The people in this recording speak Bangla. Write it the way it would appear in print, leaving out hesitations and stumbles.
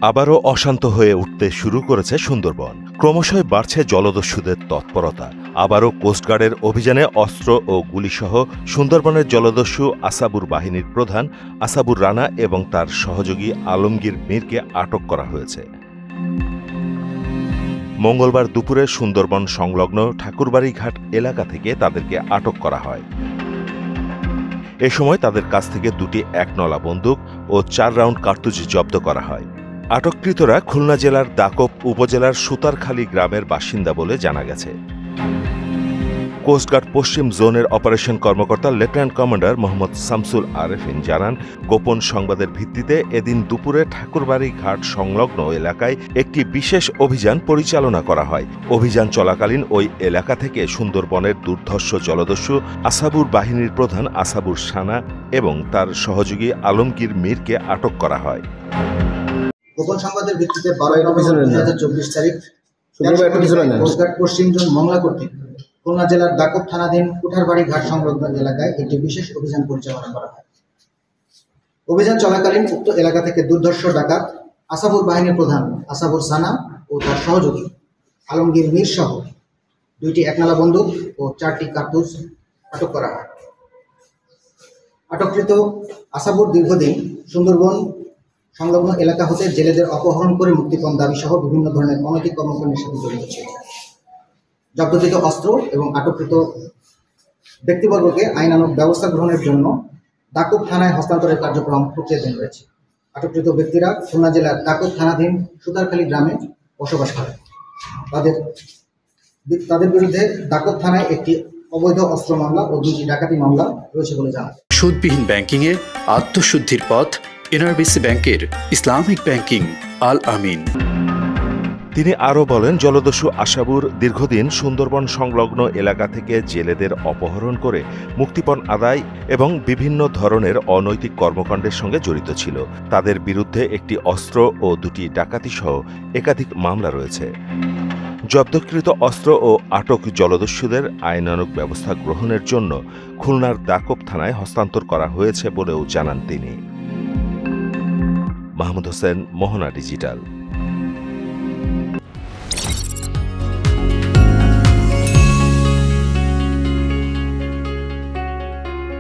আবারও অশান্ত হয়ে উঠতে শুরু করেছে সুন্দরবন। ক্রমশই বাড়ছে জলদস্যুদের তৎপরতা। আবারও কোস্টগার্ডের অভিযানে অস্ত্র ও গুলিসহ সুন্দরবনের জলদস্যু আসাবুর বাহিনীর প্রধান আসাবুর রানা এবং তার সহযোগী আলমগীর মীরকে আটক করা হয়েছে। মঙ্গলবার দুপুরে সুন্দরবন সংলগ্ন ঠাকুরবাড়ি ঘাট এলাকা থেকে তাদেরকে আটক করা হয়। এ সময় তাদের কাছ থেকে দুটি একনলা বন্দুক ও 4 রাউন্ড কার্তুজ জব্দ করা হয়। আটককৃতরা খুলনা জেলার দাকপ উপজেলার সুতারখালী গ্রামের বাসিন্দা বলে জানা গেছে। কোস্টগার্ড পশ্চিম জোনের অপারেশন কর্মকর্তা লেফটেন্যান্ট কমান্ডার মোহাম্মদ শামসুল আরেফিন জানান, গোপন সংবাদের ভিত্তিতে এদিন দুপুরে ঠাকুরবাড়ি ঘাট সংলগ্ন এলাকায় একটি বিশেষ অভিযান পরিচালনা করা হয়। অভিযান চলাকালীন ওই এলাকা থেকে সুন্দরবনের দুর্ধর্ষ জলদস্যু আসাবুর বাহিনীর প্রধান আসাবুর সানা এবং তার সহযোগী আলমগীর মীরকে আটক করা হয়। গোপন সংবাদের ভিত্তিতে 12 নভেম্বর 2024 তারিখ কোস্টগার্ড পশ্চিম জোন মংলা কর্তৃক খুলনা জেলার দাকপ থানাধীন কুঠারবাড়ি ঘাট সংলগ্ন এলাকায় একটি বিশেষ অভিযান পরিচালনা করা হয়। অভিযান চলাকালীন উক্ত এলাকা থেকে দুর্ধর্ষ ডাকাত আসাবুর বাহিনীর প্রধান আসাবুর সানা ও তার সহযোগী আলমগীর মীর সহ দুইটি একনালা বন্দুক ও 4টি কার্তুজ আটক করা হয়। আটককৃত আসাবুর দীর্ঘদিন সুন্দরবন সংলগ্ন এলাকা হতে জেলেদের অপহরণ করে মুক্তিপণ দাবি সহ বিভিন্ন ধরনের অনৈতিক কর্মকাণ্ডের সাথে জড়িত ছিল। জব্দকৃত অস্ত্র এবং আটককৃত ব্যক্তিবর্গকে আইনানুগ ব্যবস্থা গ্রহণের জন্য দাকপ থানায় হস্তান্তরের কার্যক্রম প্রক্রিয়াধীন রয়েছে। আটককৃত ব্যক্তিরা খুলনা জেলার দাকপ থানাধীন সুতারখালী গ্রামে বসবাস করে। তাদের বিরুদ্ধে দাকপ থানায় একটি অবৈধ অস্ত্র মামলা ও 2টি ডাকাতি মামলা রয়েছে বলে জানা। সুদবিহীন ব্যাংকিংয়ে আত্মশুদ্ধির পথ এনআরবিসি ব্যাংকের ইসলামিক ব্যাংকিং আল আমিন। তিনি আরও বলেন, জলদস্যু আসাবুর দীর্ঘদিন সুন্দরবন সংলগ্ন এলাকা থেকে জেলেদের অপহরণ করে মুক্তিপণ আদায় এবং বিভিন্ন ধরনের অনৈতিক কর্মকাণ্ডের সঙ্গে জড়িত ছিল। তাদের বিরুদ্ধে একটি অস্ত্র ও 2টি ডাকাতি সহ একাধিক মামলা রয়েছে। জব্দকৃত অস্ত্র ও আটক জলদস্যুদের আইনানুগ ব্যবস্থা গ্রহণের জন্য খুলনার দাকপ থানায় হস্তান্তর করা হয়েছে বলেও জানান তিনি। মাহমুদ হোসেন, মোহনা ডিজিটাল।